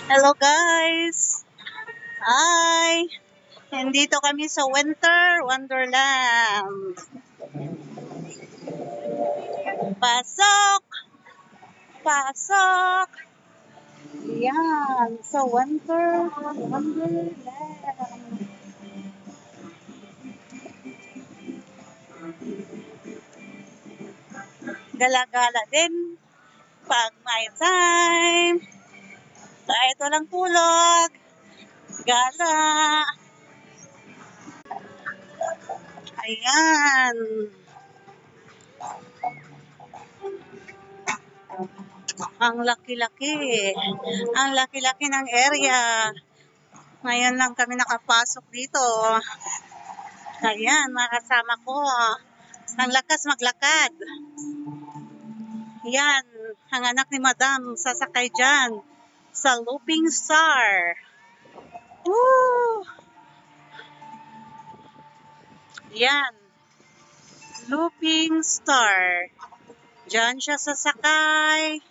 Hello guys! Hi! Nandito kami sa Winter Wonderland. Pasok! Pasok! Yan, sa Winter Wonderland. Gala-gala din pag may time. Kahit walang tulog. Gala. Ayan. Ang laki-laki. Ang laki-laki ng area. Ngayon lang kami nakapasok dito. Ayan, mga kasama ko. Ang lakas maglakad. Yan, ang anak ni Madam sasakay dyan sa Looping Star. Woo! Yan, Looping Star. Dyan siya sasakay.